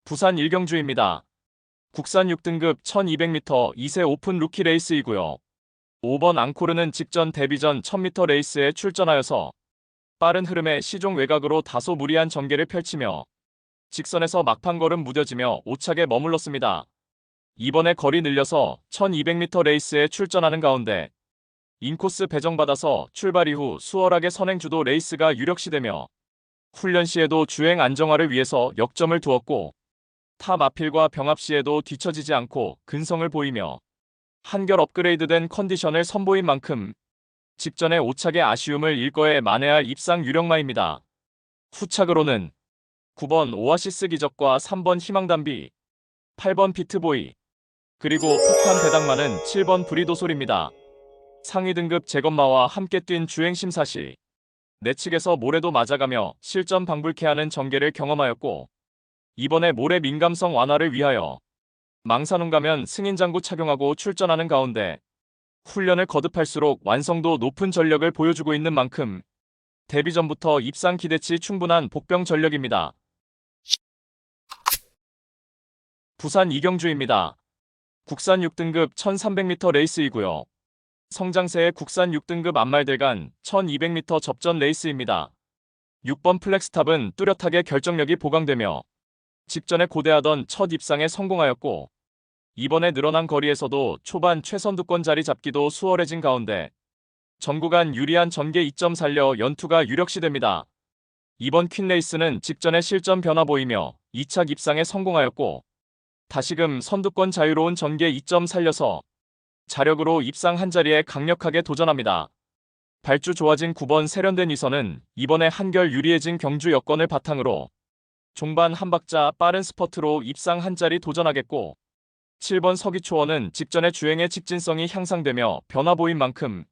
부산 일경주입니다. 국산 6등급 1200m 2세 오픈 루키 레이스이고요. 5번 앙코르는 직전 데뷔전 1000m 레이스에 출전하여서 빠른 흐름의 시종 외곽으로 다소 무리한 전개를 펼치며 직선에서 막판 걸음 무뎌지며 오차게 머물렀습니다. 이번에 거리 늘려서 1200m 레이스에 출전하는 가운데 인코스 배정받아서 출발 이후 수월하게 선행 주도 레이스가 유력시되며 훈련 시에도 주행 안정화를 위해서 역점을 두었고 타 마필과 병합 시에도 뒤처지지 않고 근성을 보이며 한결 업그레이드된 컨디션을 선보인 만큼 직전의 오착의 아쉬움을 일거에 만회할 입상 유력마입니다. 후착으로는 9번 오아시스 기적과 3번 희망담비, 8번 비트보이, 그리고 폭탄 배당마는 7번 브리도솔입니다. 상위 등급 재건마와 함께 뛴 주행심사 시 내측에서 모래도 맞아가며 실전 방불케 하는 전개를 경험하였고 이번에 모래 민감성 완화를 위하여 망산훈 가면 승인장구 착용하고 출전하는 가운데 훈련을 거듭할수록 완성도 높은 전력을 보여주고 있는 만큼 데뷔 전부터 입상 기대치 충분한 복병 전력입니다. 부산 이경주입니다. 국산 6등급 1300m 레이스이고요. 성장세의 국산 6등급 안말들간 1200m 접전 레이스입니다. 6번 플렉스탑은 뚜렷하게 결정력이 보강되며 직전에 고대하던 첫 입상에 성공하였고 이번에 늘어난 거리에서도 초반 최선두권 자리 잡기도 수월해진 가운데 전 구간 유리한 전개 이점 살려 연투가 유력시됩니다. 이번 퀸레이스는 직전에 실전 변화 보이며 2착 입상에 성공하였고 다시금 선두권 자유로운 전개 이점 살려서 자력으로 입상 한자리에 강력하게 도전합니다. 발주 좋아진 9번 세련된 위선은 이번에 한결 유리해진 경주 여건을 바탕으로 종반 한 박자 빠른 스퍼트로 입상 한자리 도전하겠고 7번 서기초원은 직전의 주행의 직진성이 향상되며 변화 보인 만큼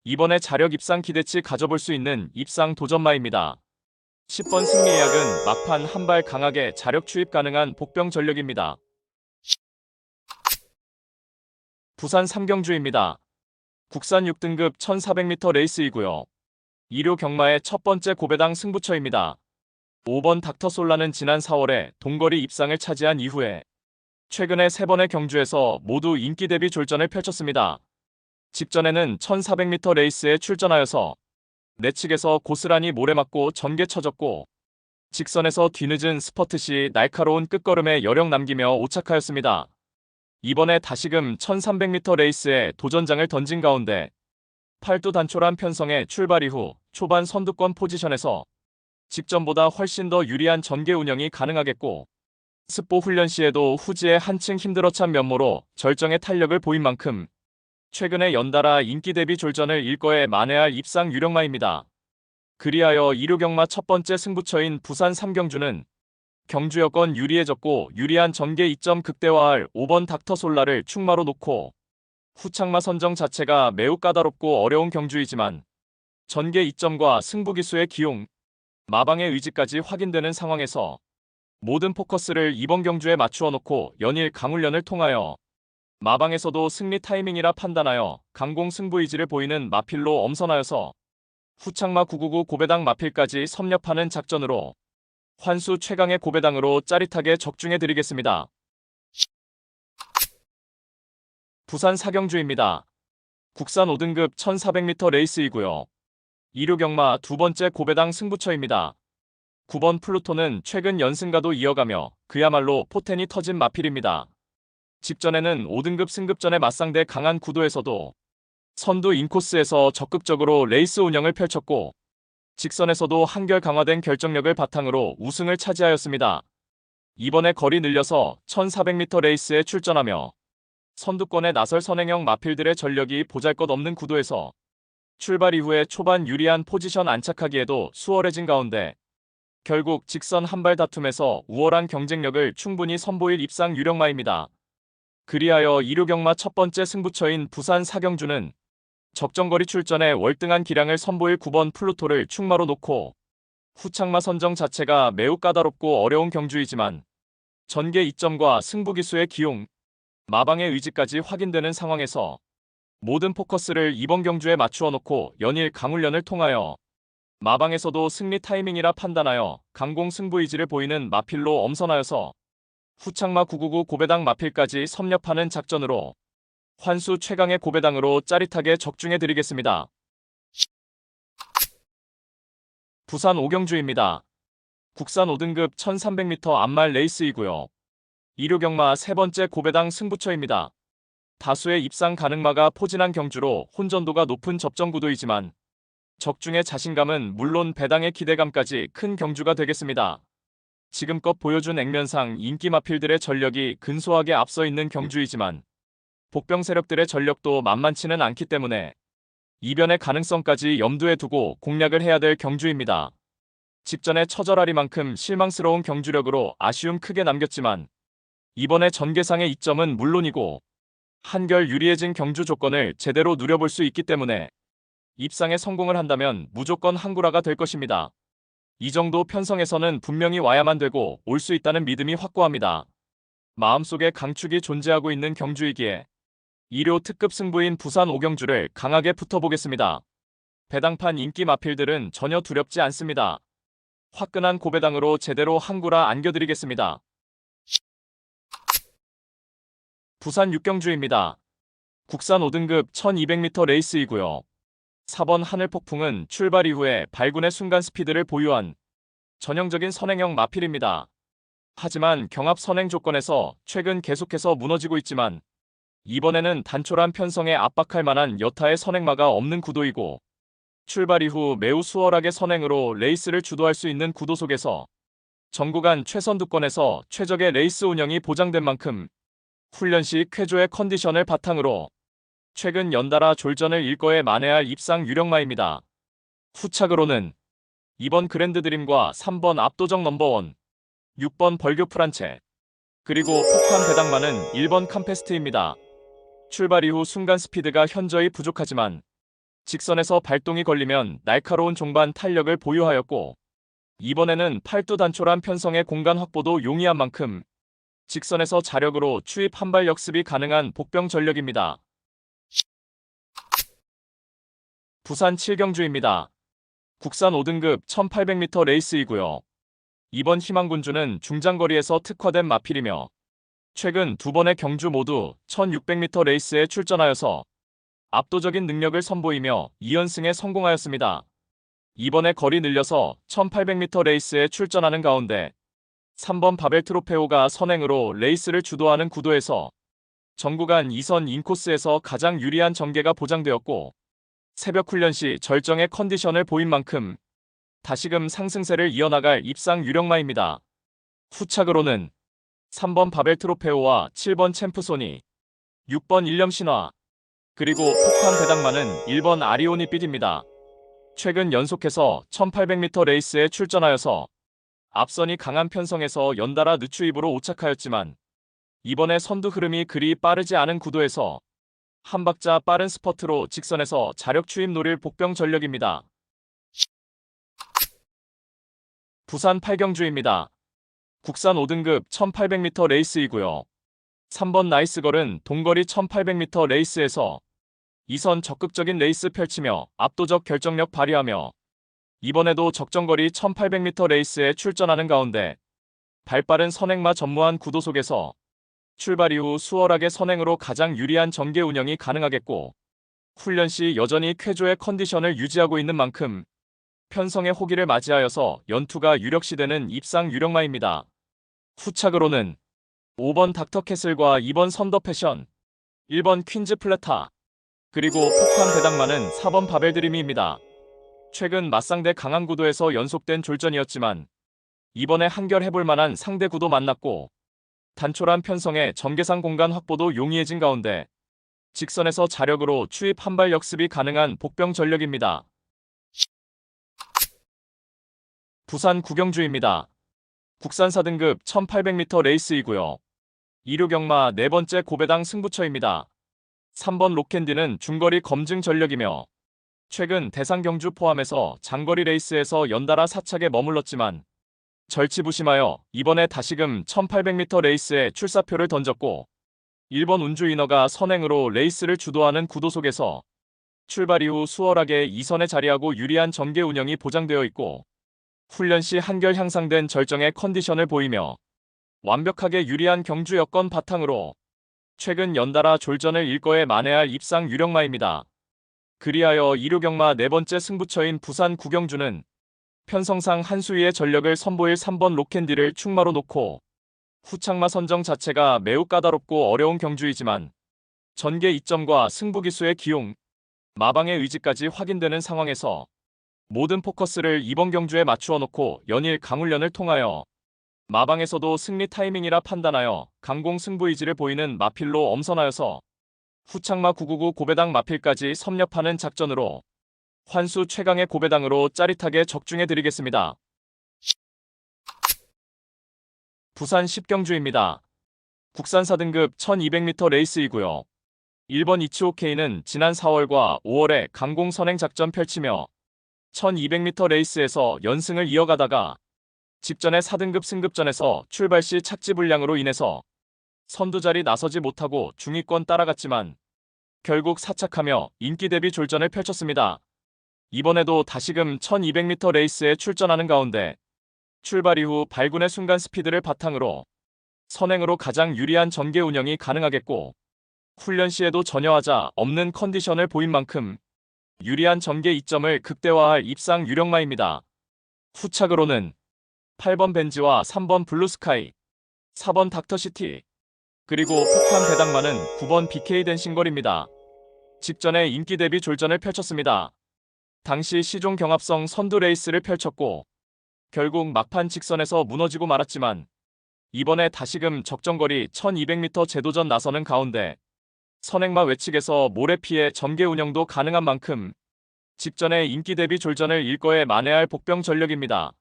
이번에 자력 입상 기대치 가져볼 수 있는 입상 도전마입니다. 10번 승리예약은 막판 한 발 강하게 자력 추입 가능한 복병 전력입니다. 부산 삼경주입니다. 국산 6등급 1400m 레이스이고요. 2료 경마의 첫 번째 고배당 승부처입니다. 5번 닥터솔라는 지난 4월에 동거리 입상을 차지한 이후에 최근에 3번의 경주에서 모두 인기 대비 졸전을 펼쳤습니다. 직전에는 1400m 레이스에 출전하여서 내측에서 고스란히 모래맞고 전개 쳐졌고 직선에서 뒤늦은 스퍼트 시 날카로운 끝걸음에 여력 남기며 오착하였습니다. 이번에 다시금 1300m 레이스에 도전장을 던진 가운데 팔도 단촐한 편성의 출발 이후 초반 선두권 포지션에서 직전보다 훨씬 더 유리한 전개 운영이 가능하겠고 습보 훈련 시에도 후지에 한층 힘들어 찬 면모로 절정의 탄력을 보인 만큼 최근에 연달아 인기 대비 졸전을 일거에 만회할 입상 유력마입니다. 그리하여 2료 경마 첫 번째 승부처인 부산 삼경주는 경주 여건 유리해졌고 유리한 전개 이점 극대화할 5번 닥터솔라를 충마로 놓고 후착마 선정 자체가 매우 까다롭고 어려운 경주이지만 전개 이점과 승부기수의 기용, 마방의 의지까지 확인되는 상황에서 모든 포커스를 이번 경주에 맞추어 놓고 연일 강훈련을 통하여 마방에서도 승리 타이밍이라 판단하여 강공 승부 의지를 보이는 마필로 엄선하여서 후착마 999 고배당 마필까지 섭렵하는 작전으로 환수 최강의 고배당으로 짜릿하게 적중해드리겠습니다. 부산 사경주입니다. 국산 5등급 1400m 레이스이고요. 2료 경마 두 번째 고배당 승부처입니다. 9번 플루토는 최근 연승가도 이어가며 그야말로 포텐이 터진 마필입니다. 직전에는 5등급 승급전에 맞상대 강한 구도에서도 선두 인코스에서 적극적으로 레이스 운영을 펼쳤고 직선에서도 한결 강화된 결정력을 바탕으로 우승을 차지하였습니다. 이번에 거리 늘려서 1400m 레이스에 출전하며 선두권에 나설 선행형 마필들의 전력이 보잘것없는 구도에서 출발 이후에 초반 유리한 포지션 안착하기에도 수월해진 가운데 결국 직선 한발 다툼에서 우월한 경쟁력을 충분히 선보일 입상 유력마입니다. 그리하여 2료 경마 첫 번째 승부처인 부산 사경주는 적정거리 출전에 월등한 기량을 선보일 9번 플루토를 충마로 놓고 후착마 선정 자체가 매우 까다롭고 어려운 경주이지만 전개 이점과 승부기수의 기용, 마방의 의지까지 확인되는 상황에서 모든 포커스를 이번 경주에 맞추어 놓고 연일 강훈련을 통하여 마방에서도 승리 타이밍이라 판단하여 강공 승부 의지를 보이는 마필로 엄선하여서 후창마 999 고배당 마필까지 섭렵하는 작전으로 환수 최강의 고배당으로 짜릿하게 적중해드리겠습니다. 부산 오경주입니다. 국산 5등급 1300m 암말 레이스이고요. 2류 경마 세 번째 고배당 승부처입니다. 다수의 입상 가능마가 포진한 경주로 혼전도가 높은 접전 구도이지만 적중의 자신감은 물론 배당의 기대감까지 큰 경주가 되겠습니다. 지금껏 보여준 액면상 인기 마필들의 전력이 근소하게 앞서 있는 경주이지만 복병 세력들의 전력도 만만치는 않기 때문에 이변의 가능성까지 염두에 두고 공략을 해야 될 경주입니다. 직전에 처절하리만큼 실망스러운 경주력으로 아쉬움 크게 남겼지만 이번에 전개상의 이점은 물론이고 한결 유리해진 경주 조건을 제대로 누려볼 수 있기 때문에 입상에 성공을 한다면 무조건 항구라가 될 것입니다. 이 정도 편성에서는 분명히 와야만 되고 올 수 있다는 믿음이 확고합니다. 마음속에 강축이 존재하고 있는 경주이기에 2료 특급 승부인 부산 오경주를 강하게 붙어보겠습니다. 배당판 인기 마필들은 전혀 두렵지 않습니다. 화끈한 고배당으로 제대로 항구라 안겨드리겠습니다. 부산 육경주입니다. 국산 5등급 1200m 레이스이고요. 4번 하늘폭풍은 출발 이후에 발군의 순간 스피드를 보유한 전형적인 선행형 마필입니다. 하지만 경합 선행 조건에서 최근 계속해서 무너지고 있지만 이번에는 단촐한 편성에 압박할 만한 여타의 선행마가 없는 구도이고 출발 이후 매우 수월하게 선행으로 레이스를 주도할 수 있는 구도 속에서 전구간 최선두권에서 최적의 레이스 운영이 보장된 만큼 훈련 시 쾌조의 컨디션을 바탕으로 최근 연달아 졸전을 일거에 만회할 입상 유력마입니다. 후착으로는 2번 그랜드 드림과 3번 압도적 넘버원, 6번 벌교 프란체, 그리고 폭탄 배당마는 1번 캄페스트입니다. 출발 이후 순간 스피드가 현저히 부족하지만 직선에서 발동이 걸리면 날카로운 종반 탄력을 보유하였고 이번에는 팔두 단촐한 편성의 공간 확보도 용이한 만큼 직선에서 자력으로 추입 한발 역습이 가능한 복병 전력입니다. 부산 7경주입니다. 국산 5등급 1800m 레이스이고요. 이번 희망군주는 중장거리에서 특화된 마필이며 최근 두 번의 경주 모두 1600m 레이스에 출전하여서 압도적인 능력을 선보이며 2연승에 성공하였습니다. 이번에 거리 늘려서 1800m 레이스에 출전하는 가운데 3번 바벨 트로페오가 선행으로 레이스를 주도하는 구도에서 전구간 2선 인코스에서 가장 유리한 전개가 보장되었고 새벽 훈련 시 절정의 컨디션을 보인 만큼 다시금 상승세를 이어나갈 입상 유력마입니다. 후착으로는 3번 바벨 트로페오와 7번 챔프소니, 6번 일념 신화, 그리고 폭탄 배당마는 1번 아리오니 삘입니다. 최근 연속해서 1800m 레이스에 출전하여서 앞선이 강한 편성에서 연달아 늦추입으로 오착하였지만 이번에 선두 흐름이 그리 빠르지 않은 구도에서 한 박자 빠른 스퍼트로 직선에서 자력 추입 노릴 복병 전력입니다. 부산 8경주입니다. 국산 5등급 1800m 레이스이고요. 3번 나이스걸은 동거리 1800m 레이스에서 2선 적극적인 레이스 펼치며 압도적 결정력 발휘하며 이번에도 적정거리 1800m 레이스에 출전하는 가운데 발빠른 선행마 전무한 구도 속에서 출발 이후 수월하게 선행으로 가장 유리한 전개 운영이 가능하겠고 훈련 시 여전히 쾌조의 컨디션을 유지하고 있는 만큼 편성의 호기를 맞이하여서 연투가 유력시되는 입상 유력마입니다. 후착으로는 5번 닥터캐슬과 2번 선더 패션, 1번 퀸즈 플래타, 그리고 폭탄 배당마는 4번 바벨드림입니다. 최근 맞상대 강한 구도에서 연속된 졸전이었지만 이번에 한결해볼 만한 상대 구도 만났고 단촐한 편성에 전개상 공간 확보도 용이해진 가운데 직선에서 자력으로 추입 한발 역습이 가능한 복병 전력입니다. 부산 9경주입니다. 국산 4등급 1800m 레이스이고요. 2류 경마 네 번째 고배당 승부처입니다. 3번 록캔디는 중거리 검증 전력이며 최근 대상 경주 포함해서 장거리 레이스에서 연달아 사착에 머물렀지만 절치부심하여 이번에 다시금 1800m 레이스에 출사표를 던졌고 1번 운주 위너가 선행으로 레이스를 주도하는 구도 속에서 출발 이후 수월하게 2선에 자리하고 유리한 전개 운영이 보장되어 있고 훈련 시 한결 향상된 절정의 컨디션을 보이며 완벽하게 유리한 경주 여건 바탕으로 최근 연달아 졸전을 일거에 만회할 입상 유력마입니다. 그리하여 2류 경마 네 번째 승부처인 부산 구경주는 편성상 한 수위의 전력을 선보일 3번 로캔디를 충마로 놓고 후착마 선정 자체가 매우 까다롭고 어려운 경주이지만 전개 이점과 승부 기수의 기용, 마방의 의지까지 확인되는 상황에서 모든 포커스를 이번 경주에 맞추어 놓고 연일 강훈련을 통하여 마방에서도 승리 타이밍이라 판단하여 강공 승부 의지를 보이는 마필로 엄선하여서 후착마 999 고배당 마필까지 섭렵하는 작전으로 환수 최강의 고배당으로 짜릿하게 적중해드리겠습니다. 부산 10경주입니다. 국산 4등급 1200m 레이스이고요. 1번 이치오케이는 지난 4월과 5월에 강공 선행 작전 펼치며 1200m 레이스에서 연승을 이어가다가 직전에 4등급 승급전에서 출발 시 착지 불량으로 인해서 선두자리 나서지 못하고 중위권 따라갔지만 결국 사착하며 인기 대비 졸전을 펼쳤습니다. 이번에도 다시금 1200m 레이스에 출전하는 가운데 출발 이후 발군의 순간 스피드를 바탕으로 선행으로 가장 유리한 전개 운영이 가능하겠고 훈련 시에도 전혀 하자 없는 컨디션을 보인 만큼 유리한 전개 이점을 극대화할 입상 유력마입니다. 후착으로는 8번 벤지와 3번 블루스카이, 4번 닥터시티, 그리고 폭탄 배당마는 9번 BK 댄싱걸입니다. 직전에 인기 대비 졸전을 펼쳤습니다. 당시 시종 경합성 선두 레이스를 펼쳤고 결국 막판 직선에서 무너지고 말았지만 이번에 다시금 적정거리 1200m 재도전 나서는 가운데 선행마 외측에서 모래 피해 전개 운영도 가능한 만큼 직전에 인기 대비 졸전을 일거에 만회할 복병 전력입니다.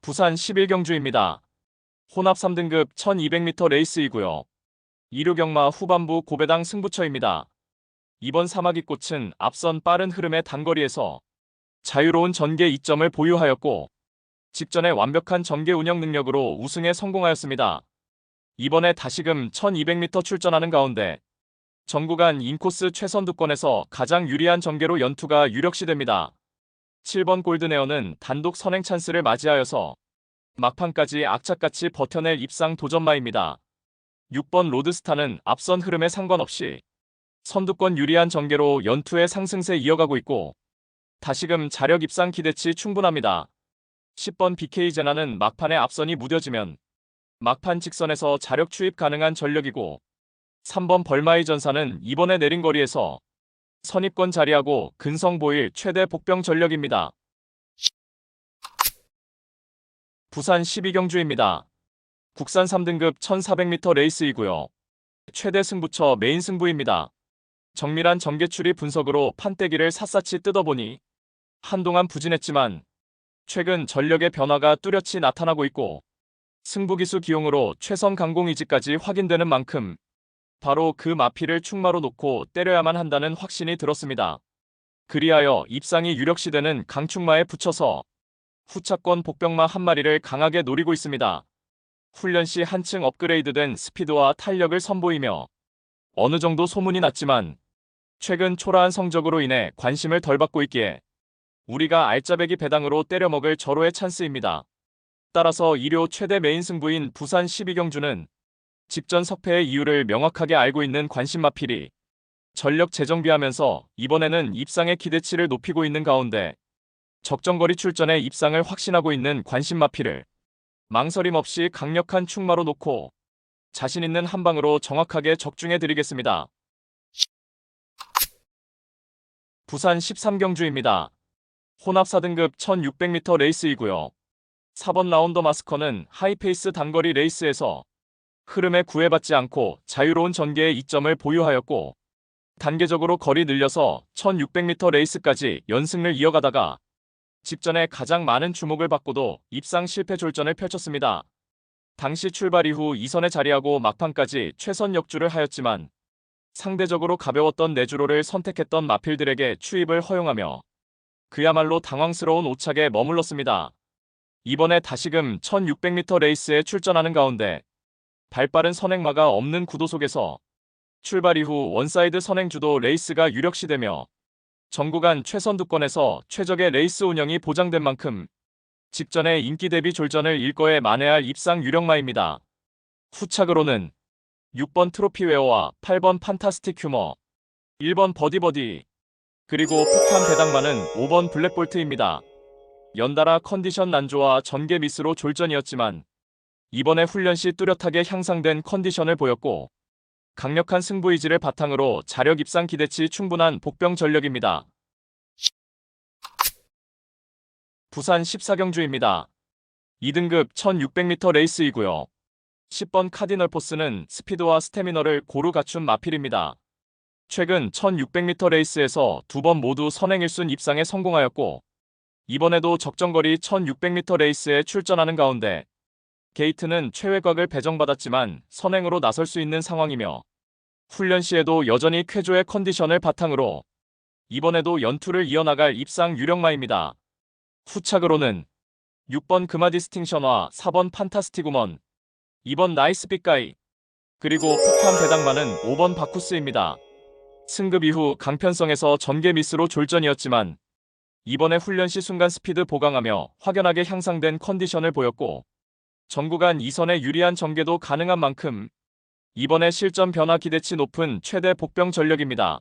부산 11경주입니다. 혼합 3등급 1200m 레이스이고요. 2류 경마 후반부 고배당 승부처입니다. 이번 사마귀 꽃은 앞선 빠른 흐름의 단거리에서 자유로운 전개 이점을 보유하였고 직전에 완벽한 전개 운영 능력으로 우승에 성공하였습니다. 이번에 다시금 1200m 출전하는 가운데 전구간 인코스 최선두권에서 가장 유리한 전개로 연투가 유력시됩니다. 7번 골드네어는 단독 선행 찬스를 맞이하여서 막판까지 악착같이 버텨낼 입상 도전마입니다. 6번 로드스타는 앞선 흐름에 상관없이 선두권 유리한 전개로 연투의 상승세 이어가고 있고 다시금 자력 입상 기대치 충분합니다. 10번 BK 제나는 막판에 앞선이 무뎌지면 막판 직선에서 자력 추입 가능한 전력이고 3번 벌마이 전사는 이번에 내린 거리에서 선입권 자리하고 근성 보일 최대 복병 전력입니다. 부산 12경주입니다. 국산 3등급 1400m 레이스이고요. 최대 승부처 메인 승부입니다. 정밀한 전개추리 분석으로 판때기를 샅샅이 뜯어보니 한동안 부진했지만 최근 전력의 변화가 뚜렷이 나타나고 있고 승부기수 기용으로 최선 강공 의지까지 확인되는 만큼 바로 그 마피를 충마로 놓고 때려야만 한다는 확신이 들었습니다. 그리하여 입상이 유력시되는 강충마에 붙여서 후차권 복병마 한 마리를 강하게 노리고 있습니다. 훈련 시 한층 업그레이드된 스피드와 탄력을 선보이며 어느 정도 소문이 났지만 최근 초라한 성적으로 인해 관심을 덜 받고 있기에 우리가 알짜배기 배당으로 때려먹을 절호의 찬스입니다. 따라서 2료 최대 메인 승부인 부산 12경주는 직전 석패의 이유를 명확하게 알고 있는 관심마필이 전력 재정비하면서 이번에는 입상의 기대치를 높이고 있는 가운데 적정거리 출전에 입상을 확신하고 있는 관심마필을 망설임 없이 강력한 충마로 놓고 자신 있는 한방으로 정확하게 적중해드리겠습니다. 부산 13경주입니다. 혼합 4등급 1600m 레이스이고요. 4번 라운더 마스커는 하이페이스 단거리 레이스에서 흐름에 구애받지 않고 자유로운 전개의 이점을 보유하였고 단계적으로 거리 늘려서 1600m 레이스까지 연승을 이어가다가 직전에 가장 많은 주목을 받고도 입상 실패 졸전을 펼쳤습니다. 당시 출발 이후 2선에 자리하고 막판까지 최선 역주를 하였지만 상대적으로 가벼웠던 내주로를 선택했던 마필들에게 추입을 허용하며 그야말로 당황스러운 오착에 머물렀습니다. 이번에 다시금 1600m 레이스에 출전하는 가운데 발빠른 선행마가 없는 구도 속에서 출발 이후 원사이드 선행주도 레이스가 유력시되며 전구간 최선두권에서 최적의 레이스 운영이 보장된 만큼 직전에 인기 대비 졸전을 일거에 만회할 입상 유력마입니다. 후착으로는 6번 트로피웨어와 8번 판타스틱 휴머, 1번 버디버디, 그리고 폭탄 배당마는 5번 블랙볼트입니다. 연달아 컨디션 난조와 전개 미스로 졸전이었지만 이번에 훈련 시 뚜렷하게 향상된 컨디션을 보였고 강력한 승부 의지를 바탕으로 자력 입상 기대치 충분한 복병 전력입니다. 부산 14경주입니다. 2등급 1600m 레이스이고요. 10번 카디널 포스는 스피드와 스태미너를 고루 갖춘 마필입니다. 최근 1600m 레이스에서 2번 모두 선행 1순 입상에 성공하였고 이번에도 적정거리 1600m 레이스에 출전하는 가운데 게이트는 최외곽을 배정받았지만 선행으로 나설 수 있는 상황이며 훈련 시에도 여전히 쾌조의 컨디션을 바탕으로 이번에도 연투를 이어나갈 입상 유력마입니다. 후착으로는 6번 금화 디스팅션과 4번 판타스틱 우먼, 2번 나이스 빅가이, 그리고 폭탄 배당마는 5번 바쿠스입니다. 승급 이후 강편성에서 전개 미스로 졸전이었지만 이번에 훈련 시 순간 스피드 보강하며 확연하게 향상된 컨디션을 보였고 전구간 2선의 유리한 전개도 가능한 만큼 이번에 실전 변화 기대치 높은 최대 복병 전력입니다.